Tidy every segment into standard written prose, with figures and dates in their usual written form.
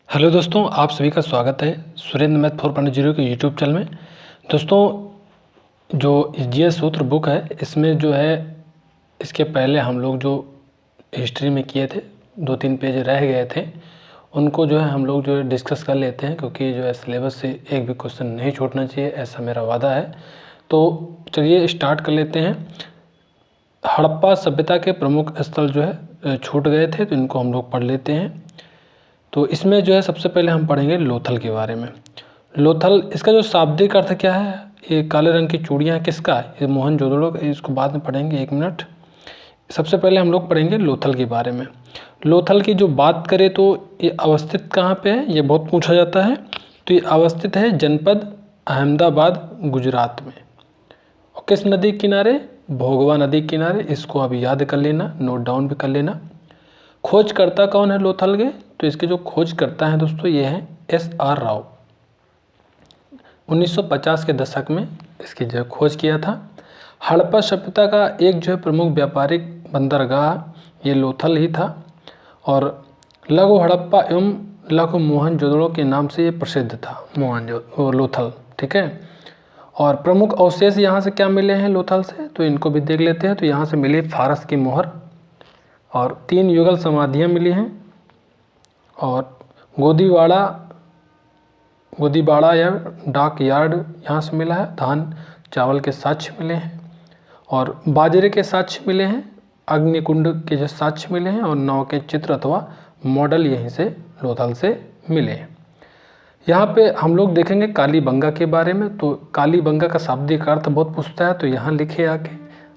Hello दोस्तों, आप सभी का स्वागत है सुरेंद्र मैथ 4.0 के यूट्यूब चैनल में। दोस्तों, जो जीएस सूत्र बुक है इसमें जो है इसके पहले हम लोग जो हिस्ट्री में किए थे 2-3 पेज रह गए थे, उनको जो है हम लोग जो है डिस्कस कर लेते हैं, क्योंकि जो है सिलेबस से एक भी क्वेश्चन नहीं छूटना चाहिए, ऐसा मेरा वादा है। तो चलिए स्टार्ट कर लेते हैं। हड़प्पा सभ्यता के प्रमुख स्थल जो है छूट गए थे, तो इनको हम लोग पढ़ लेते हैं। तो इसमें जो है सबसे पहले हम पढ़ेंगे लोथल के बारे में। लोथल, इसका जो शाब्दिक अर्थ क्या है, ये काले रंग की चूड़ियाँ किसका है, ये मोहनजोदड़ो, इसको बाद में पढ़ेंगे, 1 मिनट। सबसे पहले हम लोग पढ़ेंगे लोथल के बारे में। लोथल की जो बात करें तो ये अवस्थित कहाँ पे है, ये बहुत पूछा जाता है। तो ये अवस्थित है जनपद अहमदाबाद, गुजरात में। और किस नदी के किनारे, भोगवा नदी के किनारे। इसको अभी याद कर लेना, नोट डाउन भी कर लेना। खोजकर्ता कौन है लोथल के, तो इसके जो खोजकर्ता हैं दोस्तों ये हैं SR राव। 1950 के दशक में इसकी जो खोज किया था। हड़प्पा सभ्यता का एक जो है प्रमुख व्यापारिक बंदरगाह ये लोथल ही था, और लघु हड़प्पा एवं लघु मोहनजोदड़ो के नाम से ये प्रसिद्ध था लोथल, ठीक है। और प्रमुख अवशेष यहाँ से क्या मिले हैं लोथल से, तो इनको भी देख लेते हैं। तो यहाँ से मिली फारस की मोहर, और 3 युगल समाधियाँ मिली हैं, और गोदीबाड़ा या डाक यार्ड यहाँ से मिला है। धान चावल के साक्ष्य मिले हैं, और बाजरे के साक्ष्य मिले हैं। अग्निकुंड के जो साक्ष्य मिले हैं, और नाव के चित्र अथवा मॉडल यहीं से लोथल से मिले हैं। यहाँ पे हम लोग देखेंगे कालीबंगा के बारे में। तो कालीबंगा का शाब्दिक अर्थ बहुत पूछता है, तो यहाँ लिखे आके,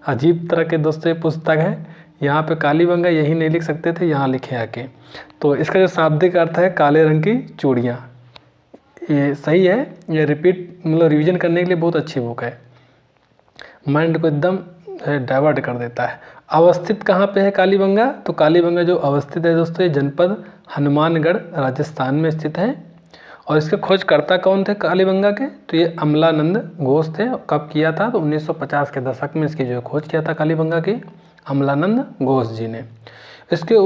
अजीब तरह के दोस्तों ये पुस्तक है। यहाँ पे कालीबंगा यही नहीं लिख सकते थे, यहाँ लिखे आके। तो इसका जो शाब्दिक अर्थ है काले रंग की चूड़ियाँ, ये सही है। ये रिपीट मतलब रिवीजन करने के लिए बहुत अच्छी बुक है, माइंड को एकदम डाइवर्ट कर देता है। अवस्थित कहाँ पे है कालीबंगा, तो कालीबंगा जो अवस्थित है दोस्तों ये जनपद हनुमानगढ़, राजस्थान में स्थित है। और इसके खोजकर्ता कौन थे कालीबंगा के, तो ये अमलानंद घोष थे। कब किया था, तो 1950 के दशक में इसकी जो खोज किया था कालीबंगा की अमलानंद घोष जी ने। इसके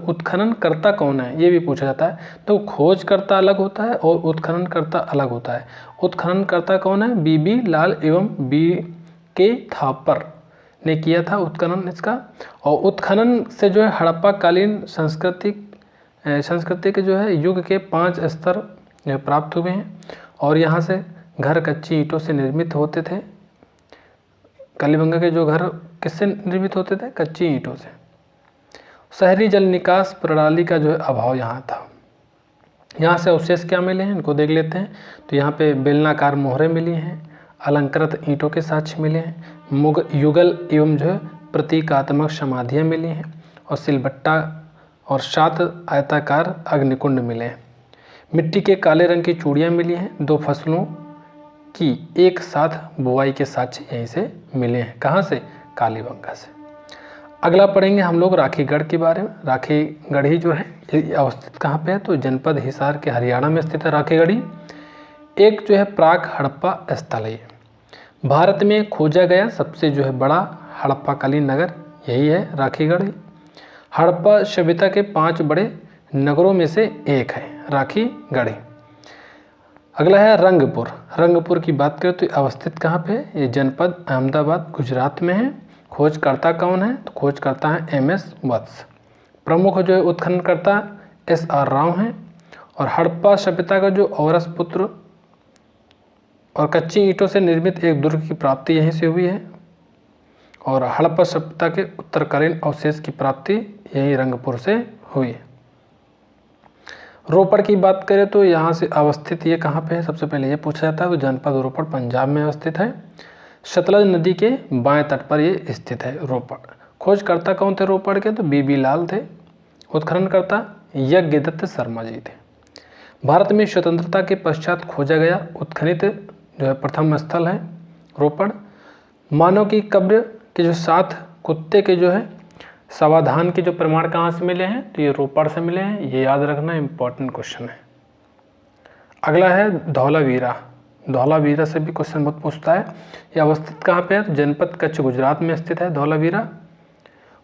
उत्खननकर्ता कौन है, ये भी पूछा जाता है। तो खोजकर्ता अलग होता है और उत्खननकर्ता अलग होता है। उत्खननकर्ता कौन है, बीबी लाल एवं BK थापर ने किया था उत्खनन इसका। और उत्खनन से जो है हड़प्पा कालीन संस्कृति के जो है युग के 5 स्तर प्राप्त हुए हैं। और यहाँ से घर कच्ची ईंटों से निर्मित होते थे। कालीबंगा के जो घर किससे निर्मित होते थे, कच्ची ईंटों से। शहरी जल निकास प्रणाली का जो है अभाव यहाँ था। यहाँ से अवशेष क्या मिले हैं, इनको देख लेते हैं। तो यहाँ पे बेलनाकार मोहरें मिली हैं, अलंकृत ईंटों के साक्ष्य मिले हैं, युगल एवं जो है प्रतीकात्मक समाधियाँ मिली हैं, और सिलबट्टा और 7 आयताकार अग्निकुंड मिले हैं। मिट्टी के काले रंग की चूड़ियाँ मिली हैं। 2 फसलों की एक साथ बुआई के साक्ष्य यहीं से मिले हैं। कहाँ से, कालीबंगा से। अगला पढ़ेंगे हम लोग राखीगढ़ के बारे में। राखीगढ़ी जो है ये अवस्थित कहाँ पे है, तो जनपद हिसार के हरियाणा में स्थित है राखीगढ़ी। एक जो है प्राक हड़प्पा स्थल है। भारत में खोजा गया सबसे जो है बड़ा हड़प्पाकालीन नगर यही है राखीगढ़। हड़प्पा सभ्यता के 5 बड़े नगरों में से एक है राखीगढ़। अगला है रंगपुर। रंगपुर की बात करें तो अवस्थित कहाँ पे है, ये जनपद अहमदाबाद, गुजरात में है। खोजकर्ता कौन है, तो खोजकर्ता है MS वत्स। प्रमुख जो है उत्खननकर्ता SR राव हैं। और हड़प्पा सभ्यता का जो औरस पुत्र और कच्ची ईंटों से निर्मित एक दुर्ग की प्राप्ति यहीं से हुई है। और हड़प्पा सभ्यता के उत्तरकालीन अवशेष की प्राप्ति यही रंगपुर से हुई। रोपड़ की बात करें तो यहाँ से अवस्थित ये कहाँ पे है, सबसे पहले ये पूछा जाता है। तो जनपद रोपड़ पंजाब में अवस्थित है। सतलज नदी के बाएं तट पर ये स्थित है रोपड़। खोजकर्ता कौन थे रोपड़ के, तो BB लाल थे। उत्खननकर्ता यज्ञदत्त शर्मा जी थे। भारत में स्वतंत्रता के पश्चात खोजा गया उत्खनित जो है प्रथम स्थल है रोपड़। मानव की कब्र के जो 7 कुत्ते के जो है समाधान के जो प्रमाण कहाँ से मिले हैं, तो ये रोपड़ से मिले हैं। ये याद रखना इंपॉर्टेंट क्वेश्चन है। अगला है धौलावीरा। धौलावीरा से भी क्वेश्चन बहुत पूछता है। ये अवस्थित कहाँ पे है, तो जनपद कच्छ, गुजरात में स्थित है धौलावीरा।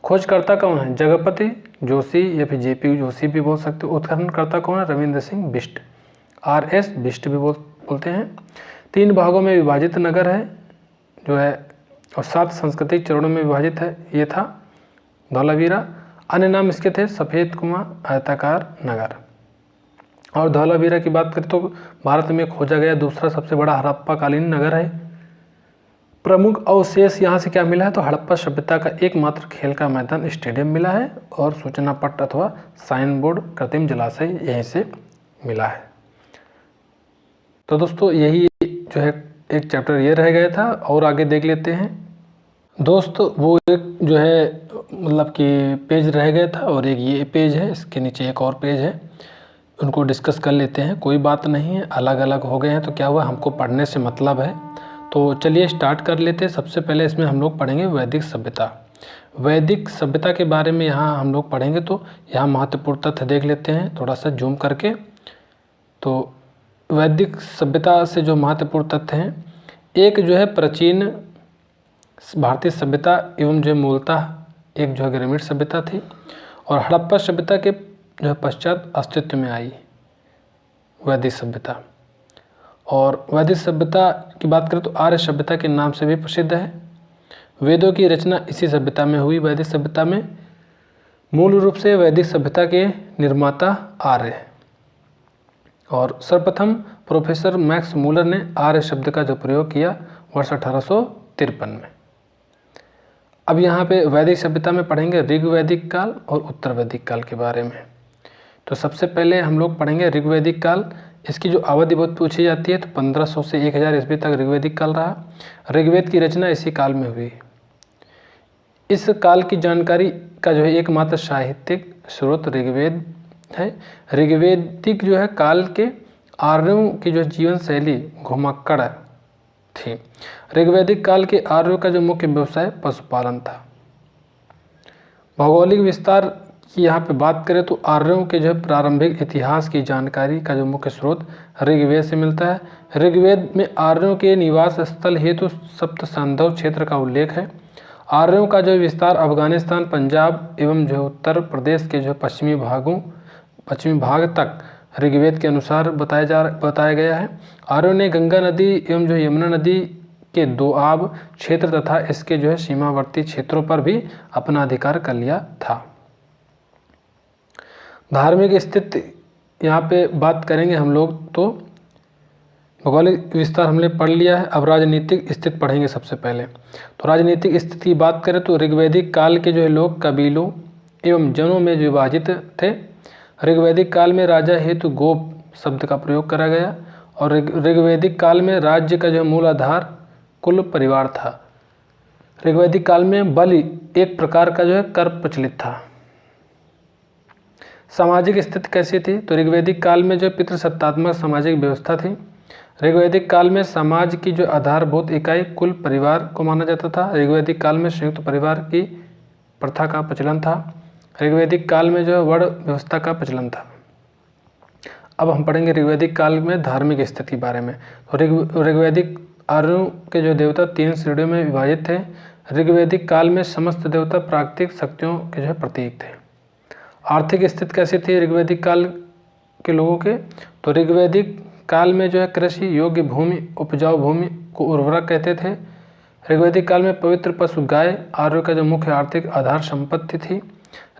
खोजकर्ता कौन है, जगपति जोशी या फिर जेपी जोशी भी बोल सकते हो। उत्खननकर्ता कौन है? रविंद्र सिंह बिष्ट, RS बिष्ट भी बोलते हैं। 3 भागों में विभाजित नगर है जो है और 7 सांस्कृतिक चरणों में विभाजित है, ये था धौलावीरा। अन्य नाम इसके थे सफ़ेद कुआं, आयताकार नगर। और धौलावीरा की बात करें तो भारत में खोजा गया दूसरा सबसे बड़ा हड़प्पा कालीन नगर है। प्रमुख अवशेष यहाँ से क्या मिला है? तो हड़प्पा सभ्यता का एकमात्र खेल का मैदान, स्टेडियम मिला है और सूचना पट अथवा साइन बोर्ड, कृत्रिम जलाशय यहीं से मिला है। तो दोस्तों यही जो है एक चैप्टर ये रह गया था और आगे देख लेते हैं। दोस्तों वो एक जो है मतलब कि पेज रह गया था और एक ये पेज है, इसके नीचे एक और पेज है, उनको डिस्कस कर लेते हैं। कोई बात नहीं है, अलग अलग हो गए हैं तो क्या हुआ, हमको पढ़ने से मतलब है। तो चलिए स्टार्ट कर लेते हैं। सबसे पहले इसमें हम लोग पढ़ेंगे वैदिक सभ्यता। वैदिक सभ्यता के बारे में यहाँ हम लोग पढ़ेंगे तो यहाँ महत्वपूर्ण तथ्य देख लेते हैं थोड़ा सा जूम करके। तो वैदिक सभ्यता से जो महत्वपूर्ण तथ्य हैं, एक जो है प्राचीन भारतीय सभ्यता एवं जो मूलतः एक जो है ग्रामीण सभ्यता थी और हड़प्पा सभ्यता के जो है पश्चात अस्तित्व में आई वैदिक सभ्यता। और वैदिक सभ्यता की बात करें तो आर्य सभ्यता के नाम से भी प्रसिद्ध है। वेदों की रचना इसी सभ्यता में हुई। वैदिक सभ्यता में मूल रूप से वैदिक सभ्यता के निर्माता आर्य हैं और सर्वप्रथम प्रोफेसर मैक्स मूलर ने आर्य शब्द का जो प्रयोग किया वर्ष 1853 में। अब यहाँ पे वैदिक सभ्यता में पढ़ेंगे ऋग्वैदिक काल और उत्तर वैदिक काल के बारे में। तो सबसे पहले हम लोग पढ़ेंगे ऋग्वैदिक काल। इसकी जो अवधि बहुत पूछी जाती है तो 1500 से 1000 ईस्वी तक ऋग्वैदिक काल रहा। ऋग्वेद की रचना इसी काल में हुई। इस काल की जानकारी का जो है एकमात्र साहित्यिक स्रोत ऋग्वेद है। ऋग्वेदिक जो है काल के आर्यों की जो जीवन शैली घुमक्कड़ थी। ऋग्वैदिक काल के आर्यों का जो मुख्य व्यवसाय पशुपालन था। भौगोलिक विस्तार की यहाँ पे बात करें तो आर्यों के जो है प्रारंभिक इतिहास की जानकारी का जो मुख्य स्रोत ऋग्वेद से मिलता है। ऋग्वेद में आर्यों के निवास स्थल हेतु सप्त सिंधु क्षेत्र का उल्लेख है। आर्यों का जो विस्तार अफगानिस्तान, पंजाब एवं जो उत्तर प्रदेश के जो पश्चिमी भाग तक ऋग्वेद के अनुसार बताया गया है। आर्यों ने गंगा नदी एवं जो यमुना नदी के दोआब क्षेत्र तथा इसके जो है सीमावर्ती क्षेत्रों पर भी अपना अधिकार कर लिया था। धार्मिक स्थिति यहाँ पे बात करेंगे हम लोग तो भौगोलिक विस्तार हमने पढ़ लिया है। अब राजनीतिक स्थिति पढ़ेंगे सबसे पहले। तो राजनीतिक स्थिति की बात करें तो ऋग्वैदिक काल के जो है लोग कबीलों एवं जनों में विभाजित थे। ऋग्वैदिक काल में राजा हेतु गोप शब्द का प्रयोग करा गया और ऋग्वैदिक काल में राज्य का जो मूल आधार कुल परिवार था। ऋग्वैदिक काल में बलि एक प्रकार का जो है कर प्रचलित था। सामाजिक स्थिति कैसी थी? तो ऋग्वैदिक काल में जो पितृसत्तात्मक सामाजिक व्यवस्था थी। ऋग्वैदिक काल में समाज की जो आधारभूत इकाई कुल परिवार को माना जाता था। ऋग्वैदिक काल में संयुक्त परिवार की प्रथा का प्रचलन था। ऋग्वैदिक काल में जो है वर्ण व्यवस्था का प्रचलन था। अब हम पढ़ेंगे ऋग्वैदिक काल में धार्मिक स्थिति के बारे में। तो ऋग्वैदिक आर्यों के जो देवता 3 श्रेणियों में विभाजित थे। ऋग्वैदिक काल में समस्त देवता प्राकृतिक शक्तियों के जो है प्रतीक थे। आर्थिक स्थिति कैसी थी ऋग्वैदिक काल के लोगों के? तो ऋग्वैदिक काल में जो है कृषि योग्य भूमि, उपजाऊ भूमि को उर्वरक कहते थे। ऋग्वैदिक काल में पवित्र पशु गाय आर्यों का जो मुख्य आर्थिक आधार संपत्ति थी।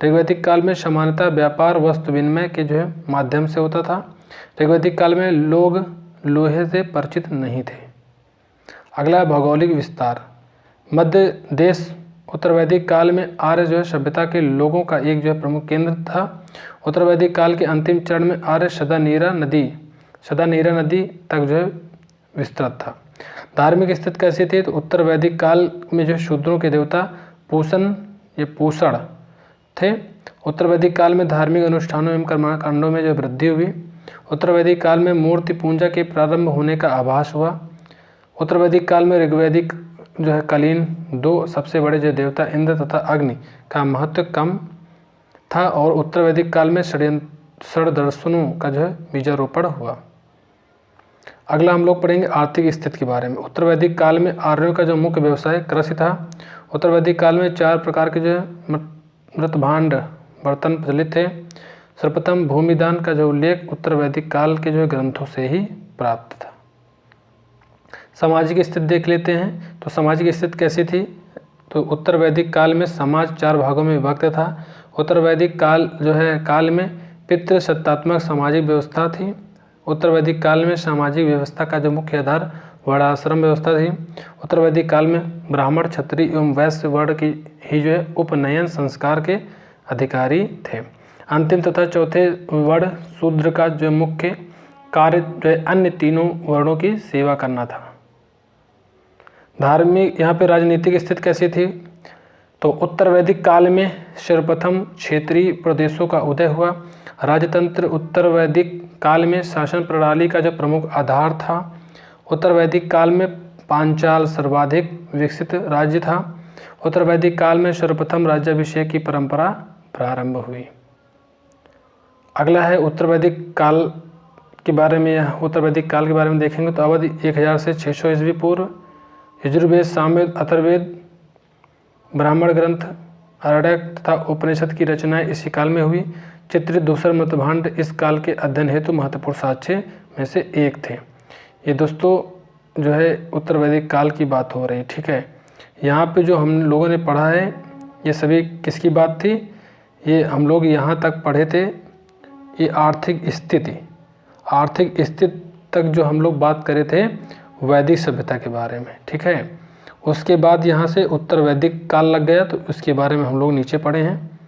ऋग्वैदिक काल में सामान्यतः व्यापार वस्तु विनिमय के जो है माध्यम से होता था। ऋग्वैदिक काल में लोग लोहे से परिचित नहीं थे। अगला भौगोलिक विस्तार। मध्य देश उत्तर वैदिक काल में आर्य जो है सभ्यता के लोगों का एक जो है प्रमुख केंद्र था। उत्तर वैदिक काल के अंतिम चरण में आर्य सदानीरा नदी तक जो है विस्तृत था। धार्मिक स्थिति कैसी थी? तो उत्तर वैदिक काल में जो शूद्रों के देवता पूषण थे। उत्तर वैदिक काल में धार्मिक अनुष्ठानों एवं कर्मकांडों में जो वृद्धि हुई। उत्तर वैदिक काल में मूर्ति पूजा के प्रारंभ होने का आभास हुआ। उत्तर वैदिक काल में ऋग्वैदिक जो है कालीन 2 सबसे बड़े जो देवता इंद्र तथा अग्नि का महत्व कम था और उत्तर वैदिक काल में षड्दर्शनों का जो है बीजारोपण हुआ। अगला हम लोग पढ़ेंगे आर्थिक स्थिति के बारे में। उत्तर वैदिक काल में आर्यों का जो मुख्य व्यवसाय कृषि था। उत्तर वैदिक काल में 4 प्रकार के जो है मृतभांड बर्तन प्रचलित थे। सर्वप्रथम भूमिदान का जो उल्लेख उत्तर वैदिक काल के जो ग्रंथों से ही प्राप्त था। सामाजिक स्थिति देख लेते हैं। तो सामाजिक स्थिति कैसी थी? तो उत्तर वैदिक काल में समाज 4 भागों में विभक्त था। उत्तर वैदिक काल जो है काल में पितृसत्तात्मक सामाजिक व्यवस्था थी। उत्तर वैदिक काल में सामाजिक व्यवस्था का जो मुख्य आधार वर्णाश्रम व्यवस्था थी। उत्तर वैदिक काल में ब्राह्मण, क्षत्रिय एवं वैश्य वर्ण की ही जो है उपनयन संस्कार के अधिकारी थे। अंतिम तथा चौथे वर्ण शूद्र का जो मुख्य कार्य जो है अन्य तीनों वर्णों की सेवा करना था। धार्मिक यहाँ पे राजनीतिक स्थिति कैसी थी? तो उत्तर वैदिक काल में सर्वप्रथम क्षेत्रीय प्रदेशों का उदय हुआ। राजतंत्र उत्तर वैदिक काल में शासन प्रणाली का जो प्रमुख आधार था। उत्तर वैदिक काल में पांचाल सर्वाधिक विकसित राज्य था। उत्तर वैदिक काल में सर्वप्रथम राज्याभिषेक की परंपरा प्रारंभ हुई। अगला है उत्तर वैदिक काल के बारे में। उत्तर वैदिक काल के बारे में देखेंगे तो अवधि 1000 से 600 ईस्वी पूर्व। यजुर्वेद, सामवेद, अथर्ववेद, ब्राह्मण ग्रंथ, आरण्यक तथा उपनिषद की रचनाएं इसी काल में हुई। चित्रित दूसर मतभांड इस काल के अध्ययन हेतु महत्वपूर्ण साक्ष्य में से एक थे। ये दोस्तों जो है उत्तर वैदिक काल की बात हो रही है, ठीक है। यहाँ पे जो हम लोगों ने पढ़ा है ये सभी किसकी बात थी? ये हम लोग यहाँ तक पढ़े थे, ये आर्थिक स्थिति तक जो हम लोग बात करे थे वैदिक सभ्यता के बारे में, ठीक है। उसके बाद यहाँ से उत्तर वैदिक काल लग गया तो उसके बारे में हम लोग नीचे पढ़े हैं।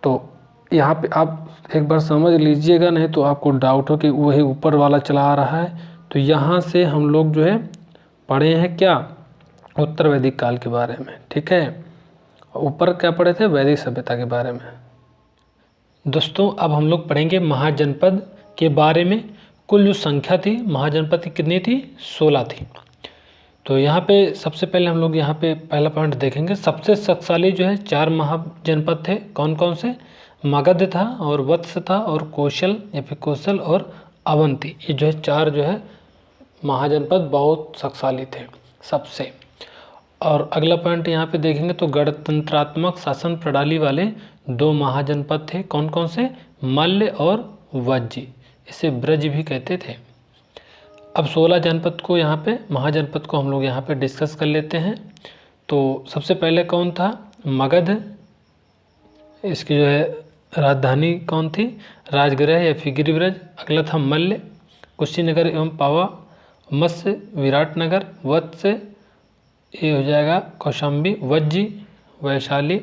तो यहाँ पे आप एक बार समझ लीजिएगा, नहीं तो आपको डाउट हो कि वही ऊपर वाला चला आ रहा है। तो यहाँ से हम लोग जो है पढ़े हैं क्या? उत्तर वैदिक काल के बारे में, ठीक है। ऊपर क्या पढ़े थे? वैदिक सभ्यता के बारे में। दोस्तों अब हम लोग पढ़ेंगे महाजनपद के बारे में। कुल जो संख्या थी महाजनपद की कितनी थी? 16 थी। तो यहाँ पे सबसे पहले हम लोग यहाँ पे पहला पॉइंट देखेंगे। सबसे शक्तिशाली जो है 4 महाजनपद थे। कौन कौन से? मगध था और वत्स था और कौशल या फिर कौशल और अवंती। ये जो है 4 जो है महाजनपद बहुत शक्तिशाली थे सबसे। और अगला पॉइंट यहाँ पे देखेंगे तो गणतंत्रात्मक शासन प्रणाली वाले 2 महाजनपद थे। कौन कौन से? मल्ल और वज्जी। इसे ब्रज भी कहते थे। अब 16 जनपद को यहाँ पे महाजनपद को हम लोग यहाँ पे डिस्कस कर लेते हैं। तो सबसे पहले कौन था? मगध। इसकी जो है राजधानी कौन थी? राजगृह या फिर गिरिब्रज। अगला था मल्ल, कुशीनगर एवं पावा। मत्स्य, विराटनगर। वत्स ये हो जाएगा कौशाम्बी। वज्जी, वैशाली।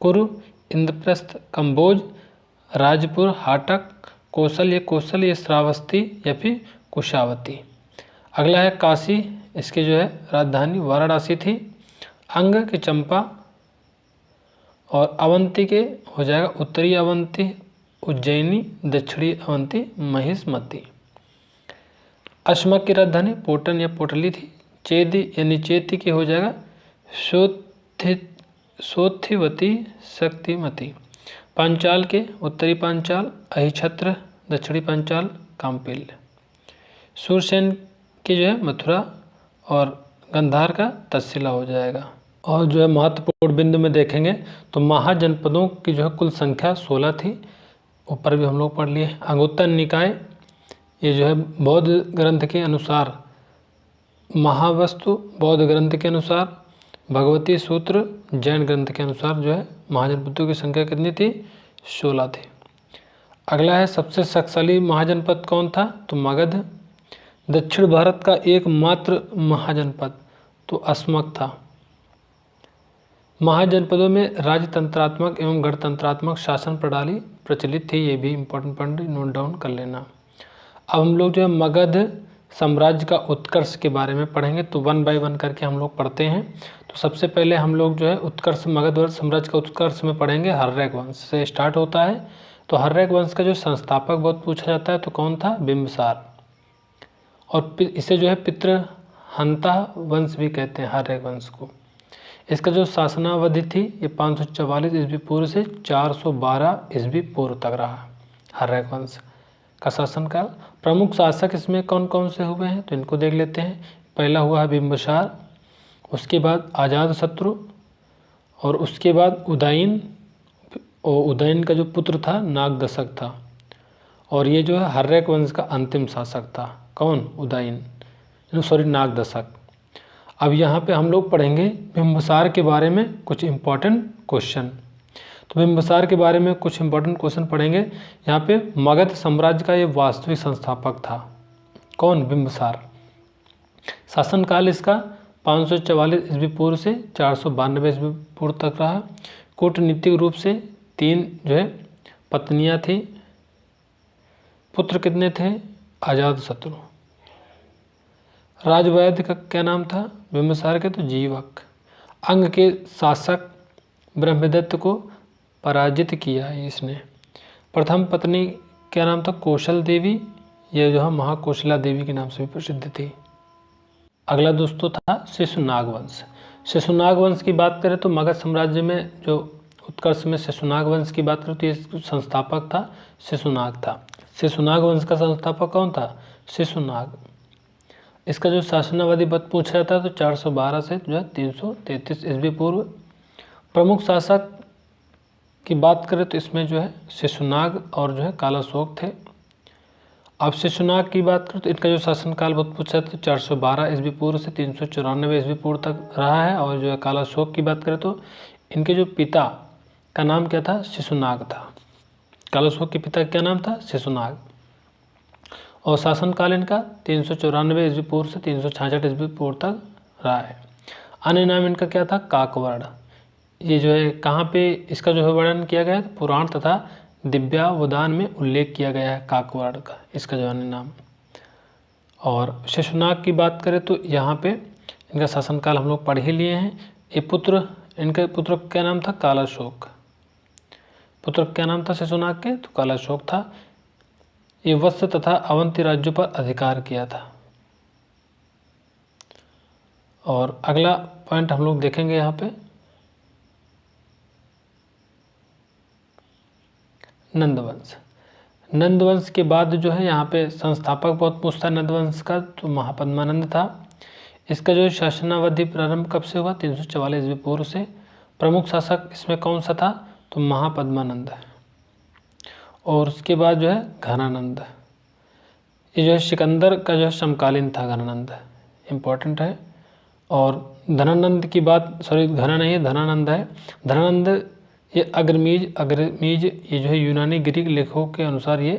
कुरु, इंद्रप्रस्थ, कंबोज। राजपुर, हाटक। कौशल ये श्रावस्ती या फिर कुशावती। अगला है काशी। इसकी जो है राजधानी वाराणसी थी। अंग के चंपा और अवंती के हो जाएगा उत्तरी अवंती उज्जैनी, दक्षिणी अवंती महिष्मती। अश्मक की राजधानी पोटन या पोटली थी। चेदी यानी चेती की हो जाएगा सोथिवती शक्तिमती। पांचाल के उत्तरी पांचाल अहिछत्र, दक्षिणी पांचाल काम्पिल। सूरसेन की जो है मथुरा और गंधार का तक्षशिला हो जाएगा। और जो है महत्वपूर्ण बिंदु में देखेंगे तो महाजनपदों की जो है कुल संख्या 16 थी। ऊपर भी हम लोग पढ़ लिए। अंगुत्तर निकाय ये जो है बौद्ध ग्रंथ के अनुसार, महावस्तु बौद्ध ग्रंथ के अनुसार, भगवती सूत्र जैन ग्रंथ के अनुसार जो है महाजनपदों की संख्या कितनी थी? 16 थी। अगला है सबसे शक्तिशाली महाजनपद कौन था? तो मगध। दक्षिण भारत का एकमात्र महाजनपद तो अस्मक था। महाजनपदों में राजतंत्रात्मक एवं गणतंत्रात्मक शासन प्रणाली प्रचलित थी। ये भी इंपॉर्टेंट पॉइंट नोट डाउन कर लेना। अब हम लोग जो है मगध साम्राज्य का उत्कर्ष के बारे में पढ़ेंगे। तो 1 बाय 1 करके हम लोग पढ़ते हैं। तो सबसे पहले हम लोग जो है उत्कर्ष मगध साम्राज्य का उत्कर्ष में पढ़ेंगे। हर्यक वंश से स्टार्ट होता है। तो हर्यक वंश का जो संस्थापक बहुत पूछा जाता है तो कौन था? बिंबिसार। और इसे जो है पितृहंता वंश भी कहते हैं हर्यक वंश को। इसका जो शासनावधि थी ये 544 ईस्वी पूर्व से 412 ईस्वी पूर्व तक रहा हर्यक वंश का शासनकाल। प्रमुख शासक इसमें कौन कौन से हुए हैं तो इनको देख लेते हैं। पहला हुआ है बिंबिसार, उसके बाद अजातशत्रु और उसके बाद उदयन, और उदयन का जो पुत्र था नागदशक था, और ये जो है हर्यक वंश का अंतिम शासक था। कौन? उदयन, सॉरी नागदशक। अब यहाँ पे हम लोग पढ़ेंगे बिंबिसार के बारे में कुछ इम्पोर्टेंट क्वेश्चन। तो बिंबिसार के बारे में कुछ इम्पोर्टेंट क्वेश्चन पढ़ेंगे। यहाँ पे मगध साम्राज्य का ये वास्तविक संस्थापक था। कौन? बिंबिसार। शासनकाल इसका 544 ईस्वी पूर्व से 492 ईस्वी पूर्व तक रहा। कूटनीतिक रूप से 3 जो है पत्नियां थी। पुत्र कितने थे? अजातशत्रु। राजवैद्य का क्या नाम था बिंबिसार के? तो जीवक। अंग के शासक ब्रह्मदत्त को पराजित किया है इसने। प्रथम पत्नी क्या नाम था? कौशल देवी। ये जो है महाकौशला देवी के नाम से भी प्रसिद्ध थी। अगला दोस्तों था शिशुनाग वंश। शिशुनाग वंश की बात करें तो मगध साम्राज्य में जो उत्कर्ष में शिशुनाग वंश की बात करें तो ये संस्थापक था शिशुनाग था। शिशुनाग वंश का संस्थापक कौन था? शिशुनाग। इसका जो शासनावधि वक्त पूछा जाता है तो 412 से जो है 333 ईस्वी पूर्व। प्रमुख शासक की बात करें तो इसमें जो है शिशुनाग और जो है कालाशोक थे। अब शिशुनाग की बात करें तो इनका जो शासनकाल बहुत पूछा तो 412 ईस्वी पूर्व से 394 ईस्वी पूर्व तक रहा है। और जो है कालाशोक की बात करें तो इनके जो पिता का नाम क्या था? शिशुनाग था। कालाशोक के पिता का क्या नाम था? शिशुनाग। और शासनकाल इनका 394 ईस्वी पूर्व से 366 ईस्वी पूर्व तक रहा है। अन्य नाम इनका क्या था? काकवर्ण। ये जो है कहाँ पे इसका जो है वर्णन किया गया है? पुराण तथा दिव्यावदान में उल्लेख किया गया है काकवर्ण का, इसका जो अन्य नाम। और शिशुनाग की बात करें तो यहाँ पे इनका शासनकाल हम लोग पढ़ ही लिए हैं। ये पुत्र, इनके पुत्र का क्या नाम था? कालाशोक। पुत्र का क्या नाम था शिशुनाग के? तो कालाशोक था। ये वत्स तथा अवंती राज्यों पर अधिकार किया था। और अगला पॉइंट हम लोग देखेंगे यहाँ पे नंदवंश। नंदवंश के बाद जो है यहाँ पे संस्थापक बहुत पूछता है नंदवंश का, तो महापद्मानंद था। इसका जो शासनावधि प्रारंभ कब से हुआ? 344 ईस्वी पूर्व से। प्रमुख शासक इसमें कौन सा था? तो महापद्मानंद। और उसके बाद जो है घनानंद। ये जो है सिकंदर का जो है समकालीन था घनानंद, इम्पोर्टेंट है। और धनानंद की बात, सॉरी घना नहीं है, धनानंद है। धनानंद ये अग्रमीज ये जो है यूनानी ग्रीक लेखकों के अनुसार ये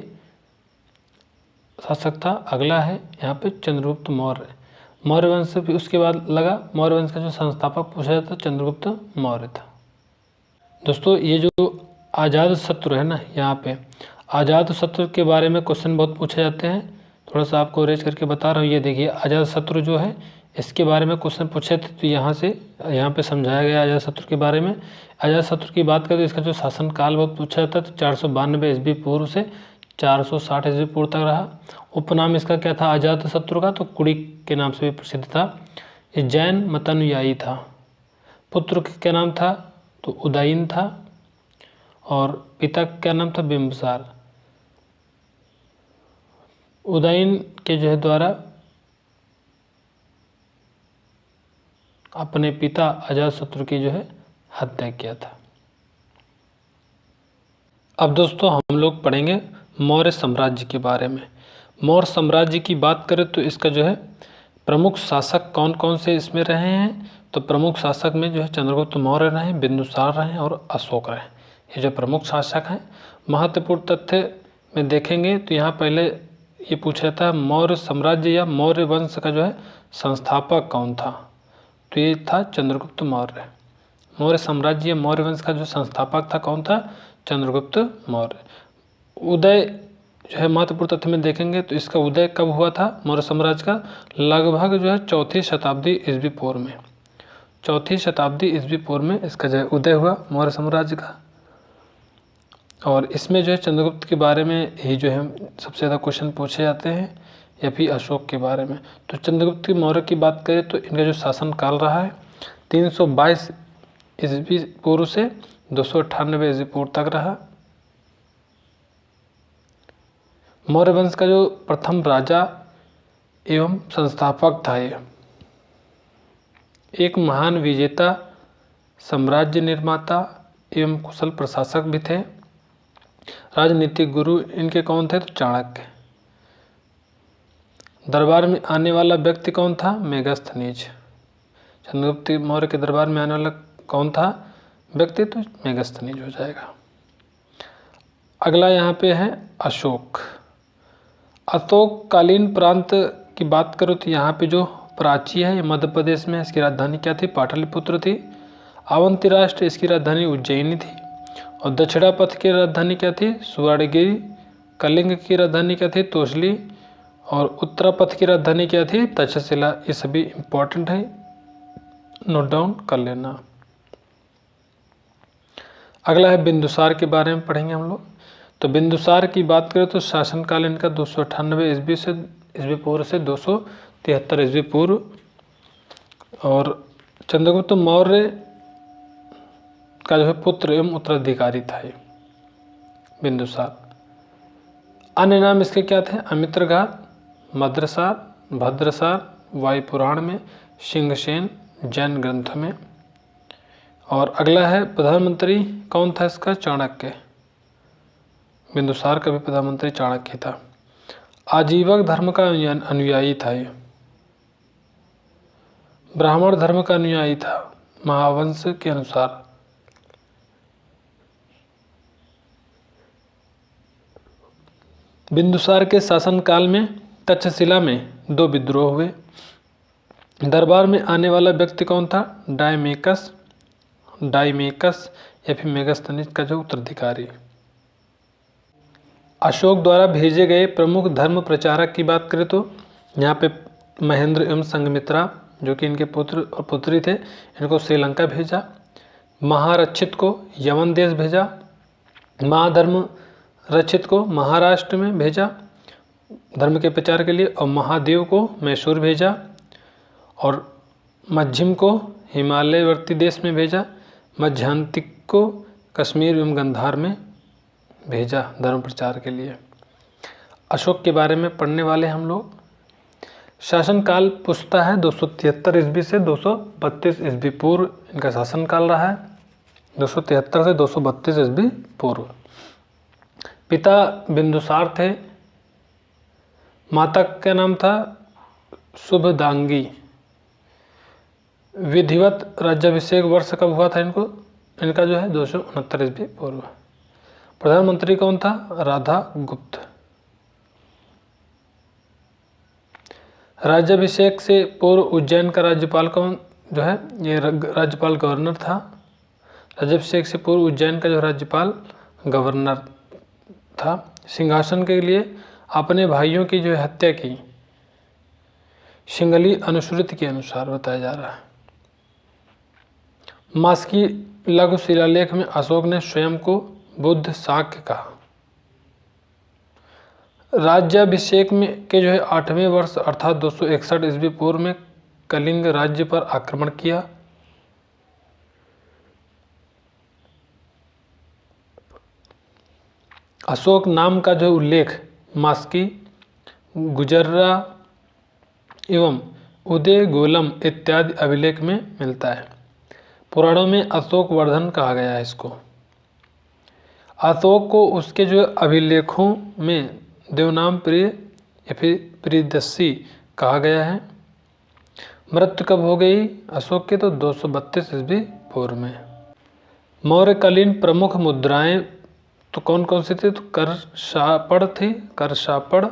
शासक था। अगला है यहाँ पे चंद्रगुप्त मौर्य। मौर्य वंश भी उसके बाद लगा। मौर्य वंश का जो संस्थापक पूछा जाता है चंद्रगुप्त मौर्य था। दोस्तों ये जो अजातशत्रु है ना, यहाँ पे अजातशत्रु के बारे में क्वेश्चन बहुत पूछे जाते हैं। थोड़ा सा आपको रेज करके बता रहा हूँ। ये देखिए अजातशत्रु जो है इसके बारे में क्वेश्चन पूछे थे, तो यहाँ पे समझाया गया अजातशत्रु के बारे में। अजातशत्रु की बात करें तो इसका जो शासनकाल बहुत पूछा जाता है तो 492 ईस्वी पूर्व से 460 ईस्वी पूर्व तक रहा। उपनाम इसका क्या था अजातशत्रु का? तो कुड़िक के नाम से भी प्रसिद्ध था। ये जैन मतानुयायी था। पुत्र का क्या नाम था? तो उदयन था। और पिता का क्या नाम था? बिंबिसार। उदयन के जो है द्वारा अपने पिता अजातशत्रु की जो है हत्या किया था। अब दोस्तों हम लोग पढ़ेंगे मौर्य साम्राज्य के बारे में। मौर्य साम्राज्य की बात करें तो इसका जो है प्रमुख शासक कौन कौन से इसमें रहे हैं? तो प्रमुख शासक में जो है चंद्रगुप्त मौर्य रहे, बिंदुसार रहे और अशोक रहे। ये जो प्रमुख शासक हैं। महत्वपूर्ण तथ्य में देखेंगे तो यहाँ पहले ये पूछा जाता है मौर्य साम्राज्य या मौर्य वंश का जो है संस्थापक कौन था? तो ये था चंद्रगुप्त मौर्य। मौर्य साम्राज्य मौर्य वंश का जो संस्थापक था कौन था? चंद्रगुप्त मौर्य। उदय जो है महत्वपूर्ण तथ्य में देखेंगे तो इसका उदय कब हुआ था मौर्य साम्राज्य का? लगभग जो है 4वीं शताब्दी ईस्वी पूर्व में। 4वीं शताब्दी ईस्वी पूर्व में इसका जो है उदय हुआ मौर्य साम्राज्य का। और इसमें जो है चंद्रगुप्त के बारे में ही जो है सबसे ज़्यादा क्वेश्चन पूछे जाते हैं, या फिर अशोक के बारे में। तो चंद्रगुप्त मौर्य की बात करें तो इनका जो शासनकाल रहा है 322 ईस्वी पूर्व से 298 ईस्वी पूर्व तक रहा। मौर्य वंश का जो प्रथम राजा एवं संस्थापक था ये एक महान विजेता, साम्राज्य निर्माता, एवं कुशल प्रशासक भी थे। राजनीतिक गुरु इनके कौन थे? तो चाणक्य। दरबार में आने वाला व्यक्ति कौन था? मेगास्थनीज। चंद्रगुप्त मौर्य के दरबार में आने वाला कौन था व्यक्ति? तो मेगास्थनीज हो जाएगा। अगला यहाँ पे है अशोक। अशोक कालीन प्रांत की बात करो तो यहाँ पे जो प्राची है ये मध्य प्रदेश में, इसकी राजधानी क्या थी? पाटलिपुत्र थी। अवंती राष्ट्र इसकी राजधानी उज्जैनी थी। और दक्षिणापथ की राजधानी क्या थी? सुवर्णगिरी। कलिंग की राजधानी क्या थी? तोसली। और उत्तरापथ की राजधानी क्या थी? तक्षशिला। ये सभी इंपॉर्टेंट है, नोट डाउन कर लेना। अगला है बिंदुसार के बारे में पढ़ेंगे हम लोग। तो बिंदुसार की बात करें तो शासनकाल इनका 298 ईस्वी पूर्व से 273 ईस्वी पूर्व। और चंद्रगुप्त मौर्य का जो है पुत्र एवं उत्तराधिकारी था ये बिंदुसार। अन्य नाम इसके क्या थे? अमित्रघात, मद्रसार, भद्रसार, वायुपुराण में, सिंहसेन जैन ग्रंथ में। और अगला है प्रधानमंत्री कौन था इसका? चाणक्य। बिंदुसार का भी प्रधानमंत्री चाणक्य था। आजीवक धर्म का अनुयायी था ये। ब्राह्मण धर्म का अनुयायी था महावंश के अनुसार। बिंदुसार के शासनकाल में तक्षशिला में 2 विद्रोह हुए। दरबार में आने वाला व्यक्ति कौन था? डायमेकस या फिर मेगास्थनीज का जो उत्तराधिकारी। अशोक द्वारा भेजे गए प्रमुख धर्म प्रचारक की बात करें तो यहाँ पे महेंद्र एवं संघमित्रा जो कि इनके पुत्र और पुत्री थे, इनको श्रीलंका भेजा। महारक्षित को यमन देश भेजा। महाधर्म रक्षित को महाराष्ट्र में भेजा धर्म के प्रचार के लिए। और महादेव को मैसूर भेजा। और मध्यम को हिमालयवर्ती देश में भेजा। मध्यांतिक को कश्मीर एवं गंधार में भेजा धर्म प्रचार के लिए। अशोक के बारे में पढ़ने वाले हम लोग। शासनकाल पूछता है 273 ईस्वी से 232 ईस्वी पूर्व इनका शासनकाल रहा है। 273 से 232 ईस्वी पूर्व। पिता बिंदुसार थे। माता का नाम था शुभदांगी। विधिवत राज्याभिषेक वर्ष कब हुआ था इनका जो है 269 ईस्वी पूर्व। प्रधानमंत्री कौन था? राधा गुप्त। राज्याभिषेक से पूर्व उज्जैन का राज्यपाल कौन जो है? ये राज्यपाल गवर्नर था। राज्याभिषेक से पूर्व उज्जैन का जो राज्यपाल गवर्नर था। सिंहासन के लिए अपने भाइयों की जो हत्या की सिंगली अनुश्रुति के अनुसार बताया जा रहा है। मास्की लघु शिलालेख में अशोक ने स्वयं को बुद्ध शाक्य कहा। राज्याभिषेक में के जो है 8वें वर्ष अर्थात 261 ईस्वी पूर्व में कलिंग राज्य पर आक्रमण किया। अशोक नाम का जो उल्लेख मास्की, गुजर्रा एवं उदयगोलम इत्यादि अभिलेख में मिलता है। पुराणों में अशोक वर्धन कहा गया है इसको। अशोक को उसके जो अभिलेखों में देवनाम प्रिय या फिर प्रियदर्शी कहा गया है। मृत्यु कब हो गई अशोक के? तो 232 ईस्वी पूर्व में। मौर्यकालीन प्रमुख मुद्राएं तो कौन कौन सी थी? तो करशापड़ थी, करशापड़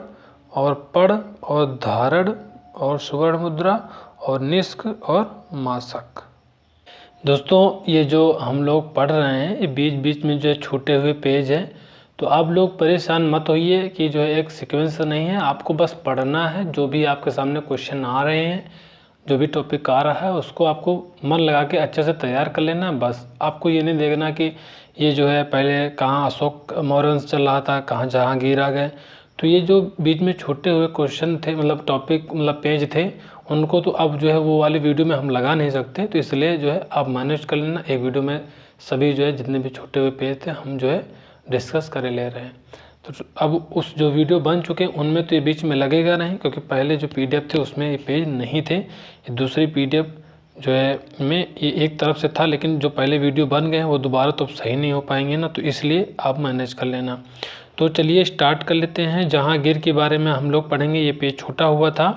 और पड़ और धारण और सुवर्ण मुद्रा और निष्क और मासक। दोस्तों ये जो हम लोग पढ़ रहे हैं ये बीच बीच में जो छूटे हुए पेज हैं, तो आप लोग परेशान मत होइए कि जो है एक सीक्वेंस नहीं है, आपको बस पढ़ना है। जो भी आपके सामने क्वेश्चन आ रहे हैं, जो भी टॉपिक आ रहा है उसको आपको मन लगा के अच्छे से तैयार कर लेना। बस आपको ये नहीं देखना कि ये जो है पहले कहाँ अशोक मौर्य वंश चल रहा था, कहाँ जहांगीर आ गए। तो ये जो बीच में छूटे हुए क्वेश्चन थे, मतलब टॉपिक मतलब पेज थे, उनको तो अब जो है वो वाली वीडियो में हम लगा नहीं सकते। तो इसलिए जो है आप मैनेज कर लेना, एक वीडियो में सभी जो है जितने भी छूटे हुए पेज थे हम जो है डिस्कस कर ले रहे हैं। तो अब उस जो वीडियो बन चुके हैं उनमें तो ये बीच में लगेगा नहीं, क्योंकि पहले जो PDF थे उसमें ये पेज नहीं थे। ये दूसरी PDF जो है में ये एक तरफ से था, लेकिन जो पहले वीडियो बन गए हैं वो दोबारा तो सही नहीं हो पाएंगे ना, तो इसलिए आप मैनेज कर लेना। तो चलिए स्टार्ट कर लेते हैं। जहांगीर के बारे में हम लोग पढ़ेंगे। ये पेज छोटा हुआ था,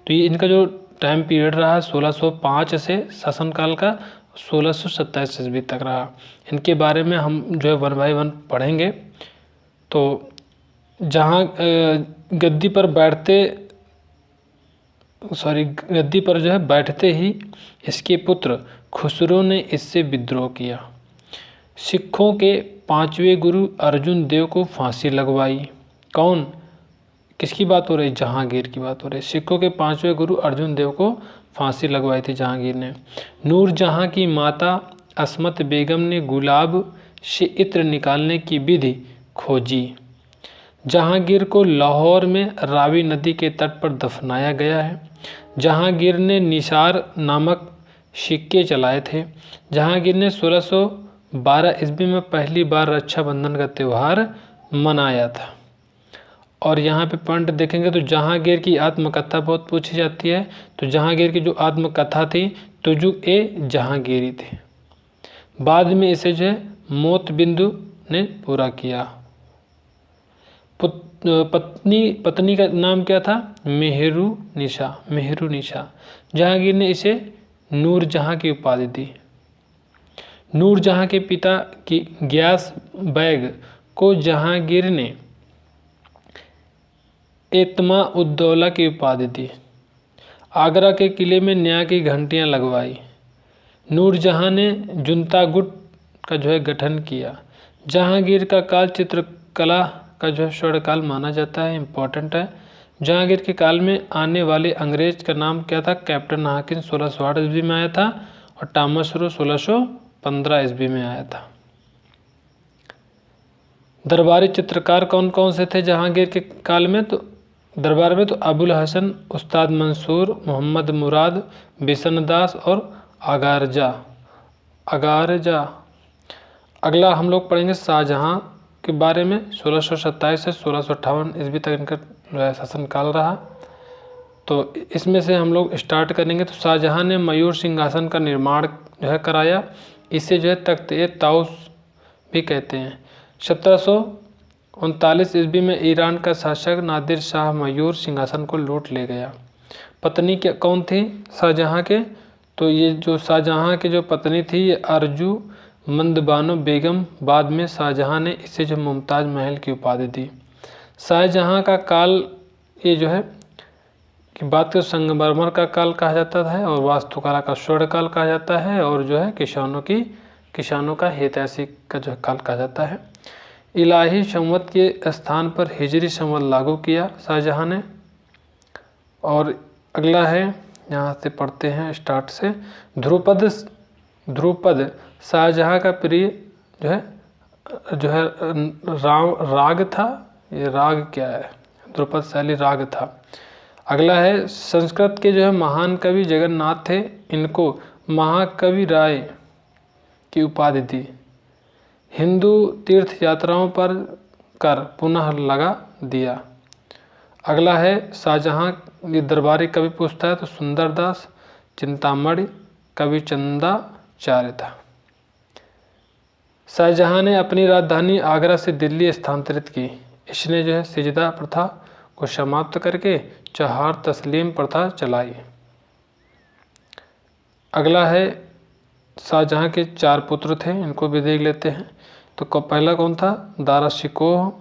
तो ये इनका जो टाइम पीरियड रहा 1605 से शासनकाल का 1627 ईस्वी तक रहा। इनके बारे में हम जो है वन बाय वन पढ़ेंगे। तो जहाँ गद्दी पर जो है बैठते ही इसके पुत्र खुसरो ने इससे विद्रोह किया। सिखों के 5वें गुरु अर्जुन देव को फांसी लगवाई। कौन, किसकी बात हो रही? जहांगीर की बात हो रही। सिखों के 5वें गुरु अर्जुन देव को फांसी लगवाई थी जहांगीर ने। नूरजहां की माता अस्मत बेगम ने गुलाब से इत्र निकालने की विधि खोजी। जहांगीर को लाहौर में रावी नदी के तट पर दफनाया गया है। जहांगीर ने निसार नामक सिक्के चलाए थे। जहांगीर ने 1612 ईस्वी में पहली बार रक्षाबंधन का त्यौहार मनाया था। और यहाँ पे पॉइंट देखेंगे तो जहांगीर की आत्मकथा बहुत पूछी जाती है। तो जहांगीर की जो आत्मकथा थी तुजु ए जहांगीरी थी। बाद में इसे जो है मोतबिंदु ने पूरा किया। पत्नी का नाम क्या था? मेहरू निशा। जहांगीर ने इसे नूरजहां की उपाधि दी। नूरजहां के पिता की ग्यास बैग को जहांगीर ने एतमा उद्दौला की उपाधि दी। आगरा के किले में न्याय की घंटियां लगवाई। नूरजहां ने जुनता गुट का जो है गठन किया। जहांगीर का काल चित्रकला का जो है स्वर्णकाल माना जाता है, इम्पोर्टेंट है। जहांगीर के काल में आने वाले अंग्रेज का नाम क्या था? कैप्टन हाकिन 1608 ईस्वी में आया था और टॉमस रो 1615 ईस्वी में आया था। दरबारी चित्रकार कौन कौन से थे जहांगीर के काल में? तो दरबार में तो अबुल हसन, उस्ताद मंसूर, मोहम्मद मुराद, बिशन दास और अगारजा। अगला हम लोग पढ़ेंगे शाहजहां के बारे में। 1627 से 1658 ईस्वी तक इनका शासनकाल रहा। तो इसमें से हम लोग स्टार्ट करेंगे। तो शाहजहां ने मयूर सिंहासन का निर्माण जो है कराया। इसे जो है तख्त-ए-ताउस भी कहते हैं। 1739 ईस्वी में ईरान का शासक नादिर शाह मयूर सिंहासन को लूट ले गया। पत्नी क्या कौन थी शाहजहां के? तो ये जो शाहजहां की जो पत्नी थी ये अर्जू मंदबानो बेगम। बाद में शाहजहां ने इसे जो मुमताज महल की उपाधि दी। शाहजहां का काल ये जो है कि बात को संगमरमर का काल कहा जाता है और वास्तुकला का स्वर्ण काल कहा जाता है और जो है किसानों का ऐतिहासिक का जो काल कहा जाता है। इलाही संवत के स्थान पर हिजरी संवत लागू किया शाहजहां ने। और अगला है, यहाँ से पढ़ते हैं स्टार्ट से। ध्रुपद शाहजहां का प्रिय जो है राग था। ये राग क्या है? ध्रुपद शैली राग था। अगला है, संस्कृत के जो है महान कवि जगन्नाथ थे। इनको महाकवि राय की उपाधि दी। हिंदू तीर्थ यात्राओं पर कर पुनः लगा दिया। अगला है, शाहजहां ये दरबारी कवि पूछता है तो सुंदरदास चिंतामणि कवि चंदाचार्य था। शाहजहां ने अपनी राजधानी आगरा से दिल्ली स्थानांतरित की। इसने जो है सिजदा प्रथा को समाप्त करके चहार तस्लीम प्रथा चलाई। अगला है, शाहजहां के 4 पुत्र थे, इनको भी देख लेते हैं। तो पहला कौन था? दारा शिकोह।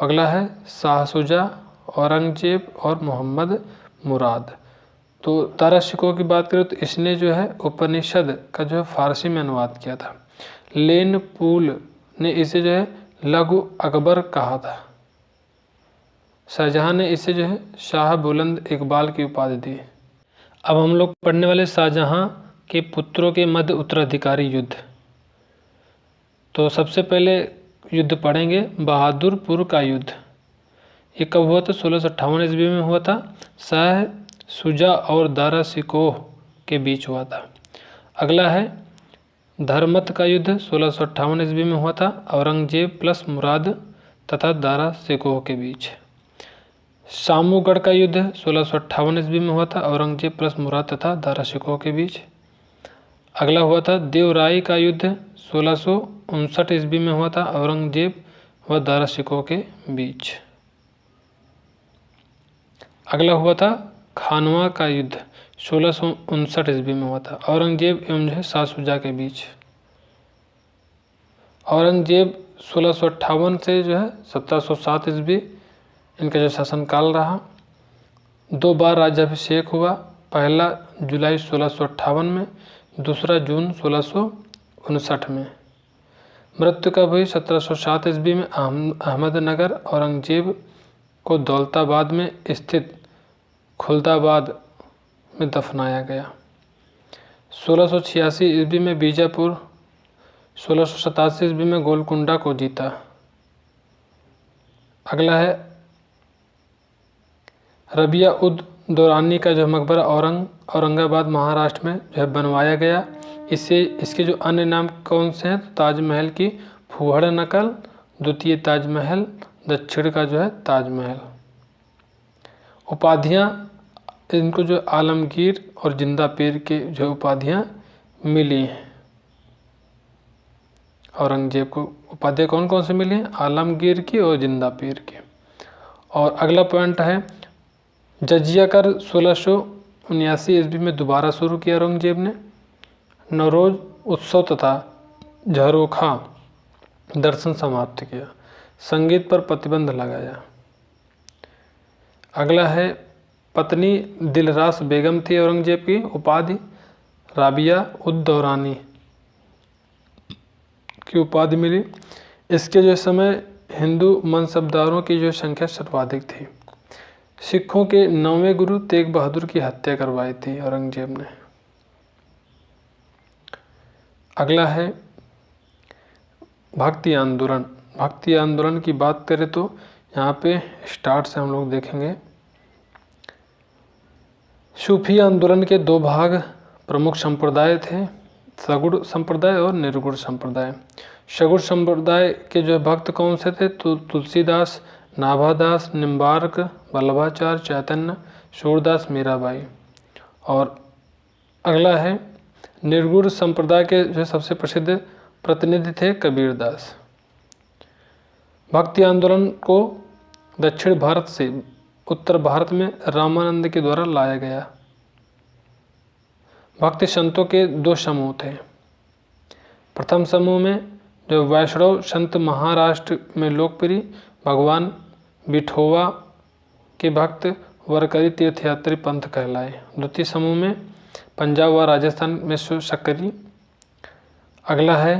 अगला है शाह शुजा, औरंगजेब और मोहम्मद मुराद। तो दारा शिकोह की बात करें तो इसने जो है उपनिषद का जो है फारसी में अनुवाद किया था। लेन पूल ने इसे जो है लघु अकबर कहा था। शाहजहां ने इसे जो है शाह बुलंद इकबाल की उपाधि दी। अब हम लोग पढ़ने वाले शाहजहां के पुत्रों के मध्य उत्तराधिकारी युद्ध। तो सबसे पहले युद्ध पढ़ेंगे बहादुरपुर का युद्ध। ये कब हुआ था? 1658 ईस्वी में हुआ था। शाह शुजा और दारा शिकोह के बीच हुआ था। अगला है धर्मत का युद्ध 1658 ईस्वी में हुआ था। औरंगजेब प्लस मुराद तथा दारा शिकोह के बीच। सामूगढ़ का युद्ध 1658 ईस्वी में हुआ था। औरंगजेब प्लस मुराद तथा दारा शिकोह के बीच। अगला हुआ था देवराई का युद्ध 1659 ईस्वी में हुआ था औरंगजेब व दारा सिकोह के बीच। अगला हुआ था खानवा का युद्ध 1659 ईस्वी में हुआ था औरंगजेब एवं जो है शाह शुजा के बीच। औरंगजेब 1658 से जो है 1707 ईस्वी इनका जो शासनकाल रहा। 2 बार राज्याभिषेक हुआ, पहला जुलाई 1658 में, दूसरा जून 1659 में। मृत्यु कब हुई? 1707 ईस्वी में अहमदनगर औरंगजेब को दौलताबाद में स्थित खुलदाबाद में दफनाया गया। 1686 ईस्वी में बीजापुर, 1687 ईस्वी में गोलकुंडा को जीता। अगला है रबिया उद दौरानी का जो मकबरा औरंगाबाद महाराष्ट्र में जो है बनवाया गया। इसके जो अन्य नाम कौन से हैं? ताजमहल की फुहड़ नकल, द्वितीय ताजमहल, दक्षिण का जो है ताजमहल। उपाधियाँ इनको जो आलमगीर और जिंदा पीर के जो उपाधियाँ मिली हैं, औरंगजेब को उपाधियाँ कौन कौन से मिली हैं? आलमगीर की और जिंदा पीर की। और अगला पॉइंट है जजिया कर 1679 ईस्वी में दोबारा शुरू किया औरंगजेब ने। नवरोज उत्सव तथा झरोखा दर्शन समाप्त किया। संगीत पर प्रतिबंध लगाया। अगला है पत्नी दिलरास बेगम थी औरंगजेब की उपाधि राबिया उद दौरानी की उपाधि मिली। इसके जो समय हिंदू मनसबदारों की जो संख्या सर्वाधिक थी। सिखों के 9वें गुरु तेग बहादुर की हत्या करवाई थी औरंगजेब ने। अगला है भक्ति आंदोलन। भक्ति आंदोलन की बात करें तो यहाँ पे स्टार्ट से हम लोग देखेंगे। सूफी आंदोलन के 2 भाग प्रमुख संप्रदाय थे, सगुण संप्रदाय और निर्गुण संप्रदाय। सगुण संप्रदाय के जो भक्त कौन से थे? तो तुलसीदास, नाभादास, निम्बार्क, वल्लभाचार्य, चैतन्य, सूरदास, मीराबाई। और अगला है निर्गुण संप्रदाय के जो सबसे प्रसिद्ध प्रतिनिधि थे कबीरदास। भक्ति आंदोलन को दक्षिण भारत से उत्तर भारत में रामानंद के द्वारा लाया गया। भक्ति संतों के 2 समूह थे। प्रथम समूह में जो वैष्णव संत महाराष्ट्र में लोकप्रिय भगवान विठोवा के भक्त वरकरी तीर्थयात्री पंथ कहलाए। द्वितीय समूह में पंजाब व राजस्थान में सक्करी। अगला है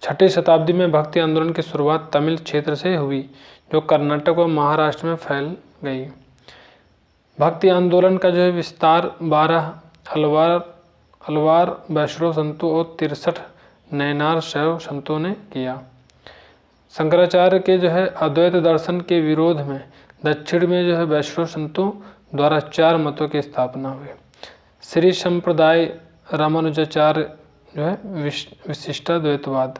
6वीं शताब्दी में भक्ति आंदोलन की शुरुआत तमिल क्षेत्र से हुई जो कर्नाटक व महाराष्ट्र में फैल गई। भक्ति आंदोलन का जो है विस्तार 12 अलवार वैष्णव संतों और 63 नैनार शैव संतों ने किया। शंकराचार्य के जो है अद्वैत दर्शन के विरोध में दक्षिण में जो है वैष्णव संतों द्वारा 4 मतों की स्थापना हुई। श्री संप्रदाय रामानुजाचार्य जो है विशिष्टाद्वैतवाद,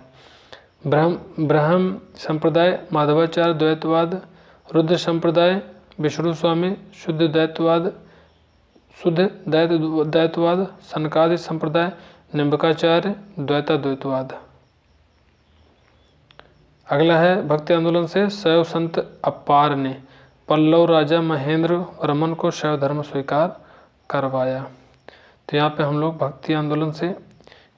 ब्रह्म संप्रदाय माधवाचार्य द्वैतवाद, रुद्र संप्रदाय विष्णु स्वामी शुद्ध द्वैतवाद, सनकादि संप्रदाय निम्बकाचार्य द्वैतवाद। अगला है भक्ति आंदोलन से शैव संत अप्पार ने पल्लव राजा महेंद्र वर्मन को शैव धर्म स्वीकार करवाया। तो यहाँ पे हम लोग भक्ति आंदोलन से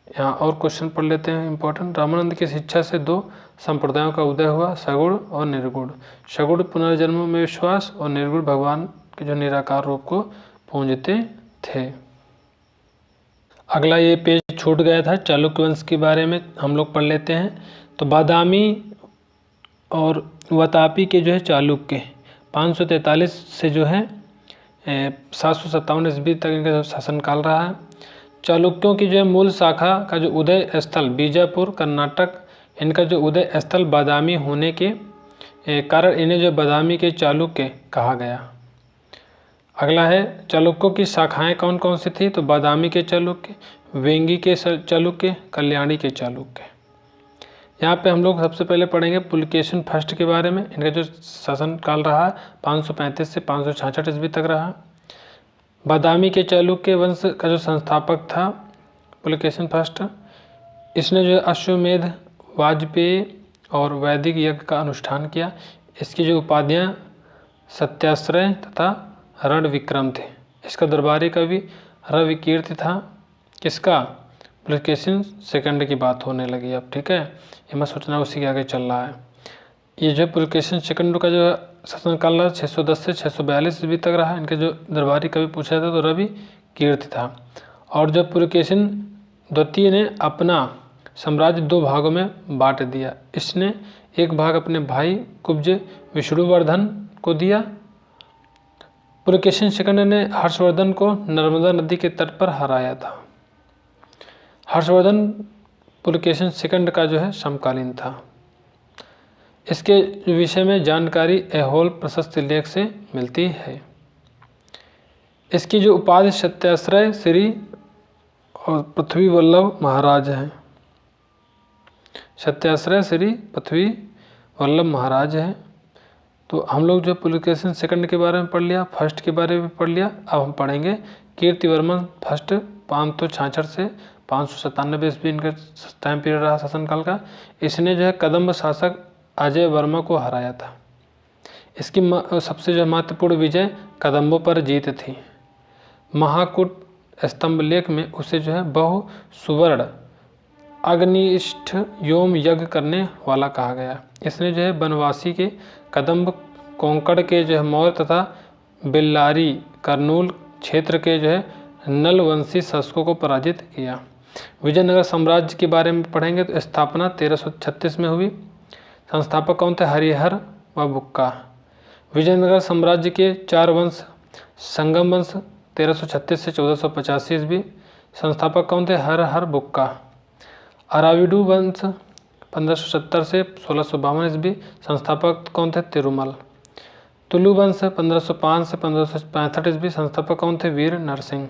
यहाँ और क्वेश्चन पढ़ लेते हैं इंपॉर्टेंट। रामानंद की शिक्षा से 2 संप्रदायों का उदय हुआ, सगुण और निर्गुण। सगुण पुनर्जन्म में विश्वास और निर्गुण भगवान के जो निराकार रूप को पूजते थे। अगला ये पेज छूट गया था, चालुक्य वंश के बारे में हम लोग पढ़ लेते हैं। तो बादामी और वातापी के जो है चालुक्य 543 से जो है 757 ईस्वी तक इनका शासनकाल रहा है। चालुक्यों की जो है मूल शाखा का जो उदय स्थल बीजापुर कर्नाटक, इनका जो उदय स्थल बादामी होने के कारण इन्हें जो बादामी के चालुक्य कहा गया। अगला है चालुक्यों की शाखाएं कौन कौन सी थी? तो बादामी के चालुक्य, वेंगी के चालुक्य, कल्याणी के चालुक्य। यहाँ पे हम लोग सबसे पहले पढ़ेंगे पुलकेशिन फर्स्ट के बारे में। इनका जो शासनकाल रहा 535 से 566 ईस्वी तक रहा। बादामी के चालुक्य वंश का जो संस्थापक था पुलकेशिन फर्स्ट, इसने जो है अश्वमेध, वाजपेयी और वैदिक यज्ञ का अनुष्ठान किया। इसकी जो उपाधियाँ सत्याश्रय तथा रणविक्रम थे। इसका दरबारी कवि रविकीर्ति था। किसका? पुलकेशिन सेकंड की बात होने लगी अब, ठीक है, ये मैं सोचना उसी के आगे चल रहा है। ये जो पुलकेशिन सेकंड का जो शासनकाल रहा 610 से 642 ईस्वी तक रहा। इनके जो दरबारी कवि पूछा था तो रवि कीर्ति था। और जब पुलकेशिन द्वितीय ने अपना साम्राज्य 2 भागों में बांट दिया। इसने एक भाग अपने भाई कुब्ज विष्णुवर्धन को दिया। पुलकेशिन सेकंड ने हर्षवर्धन को नर्मदा नदी के तट पर हराया था। हर्षवर्धन पुलकेशिन सेकंड का जो है समकालीन था। इसके विषय में जानकारी ऐहोल प्रशस्त लेख से मिलती है। इसकी जो उपाधि सत्याश्रय श्री और पृथ्वी वल्लभ महाराज हैं। सत्याश्रय श्री पृथ्वी वल्लभ महाराज हैं। तो हम लोग जो पुलकेशिन सेकंड के बारे में पढ़ लिया, फर्स्ट के बारे में पढ़ लिया। अब हम पढ़ेंगे कीर्तिवर्मन फर्स्ट 566 से 597 ईस्वी इनका टाइम पीरियड रहा शासनकाल का। इसने जो है कदम्ब शासक अजय वर्मा को हराया था। इसकी सबसे जो महत्वपूर्ण विजय कदम्बों पर जीत थी। महाकूट स्तंभ लेख में उसे जो है बहु सुवर्ण अग्निष्ठ योम यज्ञ करने वाला कहा गया। इसने जो है बनवासी के कदम्ब कोंकण के जो है मौर्य तथा बेल्लारी कर्नूल क्षेत्र के जो है नलवंशी शासकों को पराजित किया। विजयनगर साम्राज्य के बारे में पढ़ेंगे तो स्थापना 1336 में हुई। संस्थापक कौन थे? हरिहर व बुक्का। विजयनगर साम्राज्य के 4 वंश संगम वंश 1336 से 1485 ईस्वी। संस्थापक कौन थे? हरिहर बुक्का। अराविडु वंश 1570 से 1652 ईस्वी। संस्थापक कौन थे? तिरुमल। तुलु वंश 1505 से 1565 ईस्वी। संस्थापक कौन थे? वीर नरसिंह।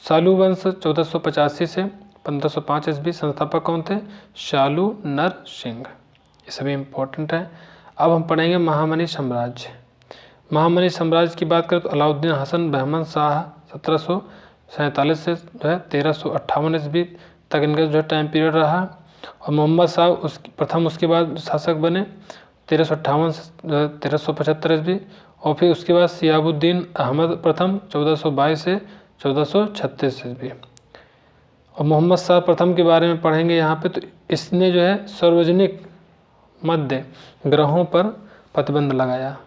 शालू वंश 1485 से 1505 ईस्वी। संस्थापक कौन थे? शालू नर सिंह। ये सभी इम्पोर्टेंट है। अब हम पढ़ेंगे महामनी साम्राज्य। महामनी साम्राज्य की बात करें तो अलाउद्दीन हसन बहमन शाह 1747 से जो है 1358 ईस्वी तक इनका जो टाइम पीरियड रहा। और मोहम्मद शाह प्रथम उसके बाद शासक बने 1358 से 1375 ईस्वी। और फिर उसके बाद सियाबुद्दीन अहमद प्रथम 1422 से 1436 ईस्वी। और मोहम्मद शाह प्रथम के बारे में पढ़ेंगे यहाँ पे। तो इसने जो है सार्वजनिक मध्य ग्रहों पर प्रतिबंध लगाया।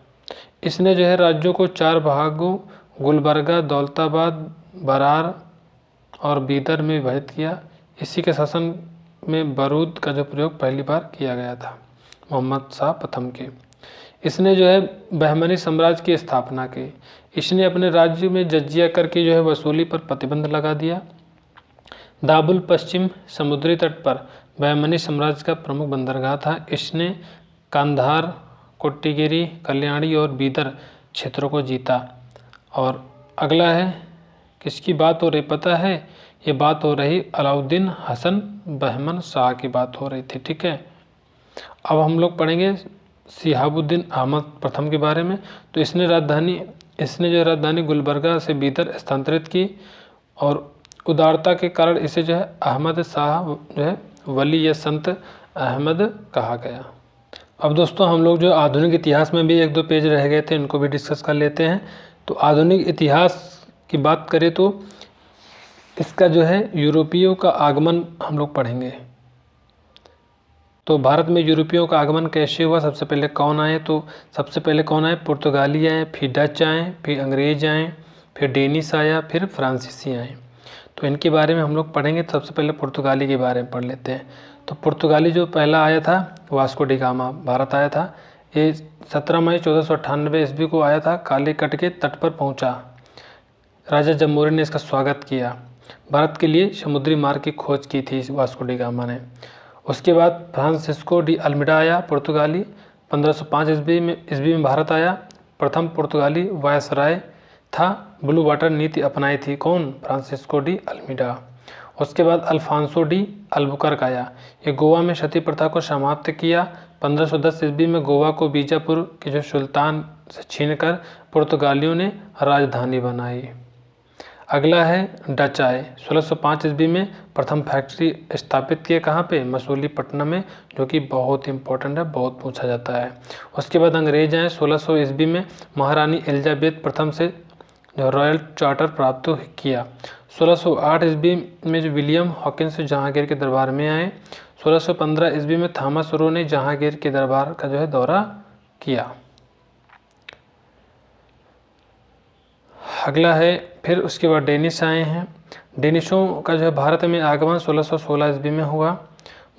इसने जो है राज्यों को 4 भागों गुलबर्गा, दौलताबाद, बरार और बीदर में विभाजित किया। इसी के शासन में बारूद का जो प्रयोग पहली बार किया गया था मोहम्मद शाह प्रथम के। इसने जो है बहमनी साम्राज्य की स्थापना की। इसने अपने राज्य में जजिया कर की जो है वसूली पर प्रतिबंध लगा दिया। दाबुल पश्चिम समुद्री तट पर बहमनी साम्राज्य का प्रमुख बंदरगाह था। इसने कांधार, कोट्टीगिरी, कल्याणी और बीदर क्षेत्रों को जीता। और अगला है किसकी बात हो रही पता है? ये बात हो रही अलाउद्दीन हसन बहमन शाह की बात हो रही थी, ठीक है। अब हम लोग पढ़ेंगे सिहाबुद्दीन अहमद प्रथम के बारे में। तो इसने जो राजधानी गुलबर्गा से बीदर स्थानांतरित की। और उदारता के कारण इसे जो है अहमद शाह जो है वली या संत अहमद कहा गया। अब दोस्तों हम लोग जो आधुनिक इतिहास में भी 1-2 पेज रह गए थे, इनको भी डिस्कस कर लेते हैं। तो आधुनिक इतिहास की बात करें तो इसका जो है यूरोपियों का आगमन हम लोग पढ़ेंगे। तो भारत में यूरोपियों का आगमन कैसे हुआ? सबसे पहले कौन आए? तो सबसे पहले कौन आए? पुर्तगाली आए, फिर डच आए, फिर अंग्रेज आए, फिर डेनिश आया, फिर फ्रांसीसी आए। तो इनके बारे में हम लोग पढ़ेंगे। तो सबसे पहले पुर्तगाली के बारे में पढ़ लेते हैं। तो पुर्तगाली जो पहला आया था वास्को डी गामा भारत आया था। ये 17 मई 1498 ईस्वी को आया था। काले कट के तट पर पहुंचा। राजा जम्मूरी ने इसका स्वागत किया। भारत के लिए समुद्री मार्ग की खोज की थी वास्को डी गामा ने। उसके बाद फ्रांसिस्को डी अल्मीडा आया पुर्तगाली 1505 ईस्वी में भारत आया। प्रथम पुर्तगाली वायसराय था। ब्लू वाटर नीति अपनाई थी। कौन? Francisco de Almeida. उसके बाद अल्फांसो डी अल्बुकर्क आया। ये गोवा में सती प्रथा को समाप्त किया। 1510 ईस्वी में गोवा को बीजापुर के जो सुल्तान से छीनकर पुर्तगालियों ने राजधानी बनाई। अगला है डच आए। 1605 ईस्वी में प्रथम फैक्ट्री स्थापित किए कहाँ पे, मसूलीपट्टनम में, जो कि बहुत इंपॉर्टेंट है, बहुत पूछा जाता है। उसके बाद अंग्रेज आए। 1600 ईस्वी में महारानी एलिजाबेथ प्रथम से जो रॉयल चार्टर प्राप्त किया। 1608 ईस्वी में जो विलियम हॉकिंस जहांगीर के दरबार में आए। 1615 ईस्वी में थॉमस रो ने जहांगीर के दरबार का जो है दौरा किया। अगला है फिर उसके बाद डेनिश आए हैं। डेनिशों का जो है भारत में आगमन 1616 ईस्वी में हुआ।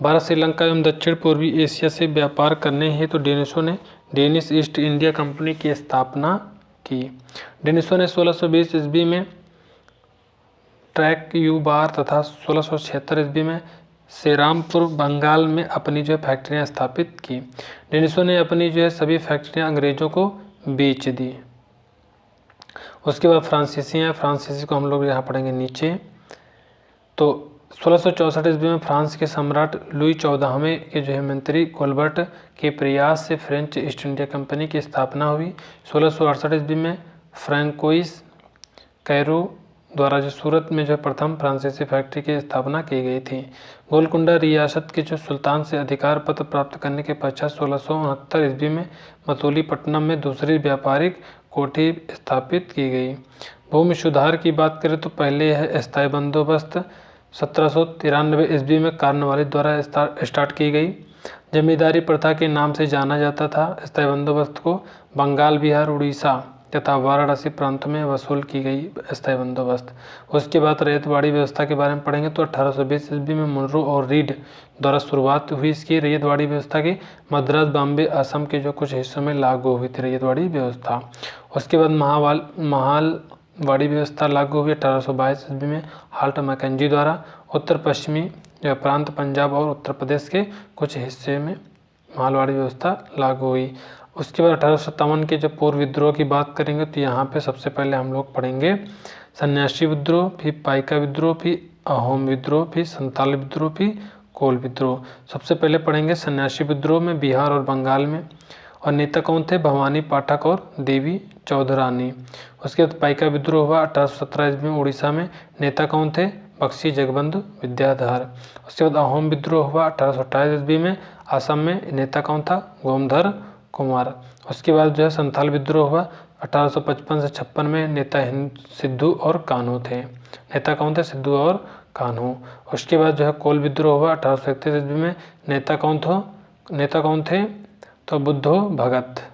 भारत श्रीलंका एवं दक्षिण पूर्वी एशिया से व्यापार करने हेतु डेनिशों ने डेनिश ईस्ट इंडिया कंपनी की स्थापना की। डेनिशों ने 1620 ईस्वी में ट्रैक यू बार तथा 1676 ईस्वी में सेरामपुर बंगाल में अपनी जो फैक्ट्रियां स्थापित की। डेनिशों ने अपनी जो है सभी फैक्ट्रियां अंग्रेजों को बेच दी। उसके बाद फ्रांसीसी हैं। फ्रांसीसी को हम लोग यहाँ पढ़ेंगे नीचे। तो 1664 ईस्वी में फ्रांस के सम्राट लुई 14वें के जो है मंत्री कोलबर्ट के प्रयास से फ्रेंच ईस्ट इंडिया कंपनी की स्थापना हुई। 1668 ईस्वी में फ्रैंकोइस कैरो द्वारा जो सूरत में जो प्रथम फ्रांसीसी फैक्ट्री की स्थापना की गई थी। गोलकुंडा रियासत के जो सुल्तान से अधिकार पत्र प्राप्त करने के पश्चात 1669 ईस्वी में मसूलीपट्टनम में दूसरी व्यापारिक कोठी स्थापित की गई। भूमि सुधार की बात करें तो पहले है स्थायी बंदोबस्त 1793 ईस्वी में कार्नवालिस द्वारा स्टार्ट की गई। जमींदारी प्रथा के नाम से जाना जाता था। स्थायी बंदोबस्त को बंगाल, बिहार, उड़ीसा तथा वाराणसी प्रांत में वसूल की गई स्थायी बंदोबस्त। उसके बाद रैयतवाड़ी व्यवस्था के बारे में पढ़ेंगे तो 1820 ईस्वी में मुनरो और रीड द्वारा शुरुआत हुई इसकी रैयतवाड़ी व्यवस्था की। मद्रास, बॉम्बे, असम के जो कुछ हिस्सों में लागू हुई थी रैयतवाड़ी व्यवस्था। उसके बाद महालवाड़ी व्यवस्था लागू हुई 1822 ईस्वी में हाल्ट मैकेंजी द्वारा। उत्तर पश्चिमी प्रांत पंजाब और उत्तर प्रदेश के कुछ हिस्से में महालवाड़ी व्यवस्था लागू हुई। उसके बाद 1857 के जब पूर्व विद्रोह की बात करेंगे तो यहाँ पे सबसे पहले हम लोग पढ़ेंगे सन्यासी विद्रोह, फिर पाइका विद्रोह, फिर अहोम विद्रोह, फिर संताल विद्रोह, फिर कोल विद्रोह। सबसे पहले पढ़ेंगे सन्यासी विद्रोह में बिहार और बंगाल में, और नेता कौन थे, भवानी पाठक और देवी चौधरानी। उसके बाद पाइका विद्रोह हुआ 1817 ईस्वी में उड़ीसा में, नेता कौन थे, बख्शी जगबंधु विद्याधर। उसके बाद अहोम विद्रोह हुआ 1828 ईस्वी में, असम में, नेता कौन था, गोमधर कुमार। उसके बाद जो है संथाल विद्रोह हुआ 1855 से 56 में, नेता सिद्धू और कान्हू थे। नेता कौन थे, सिद्धू और कान्हू। उसके बाद जो है कोल विद्रोह हुआ 1831 ईस्वी में, नेता कौन थे, तो बुद्धो भगत।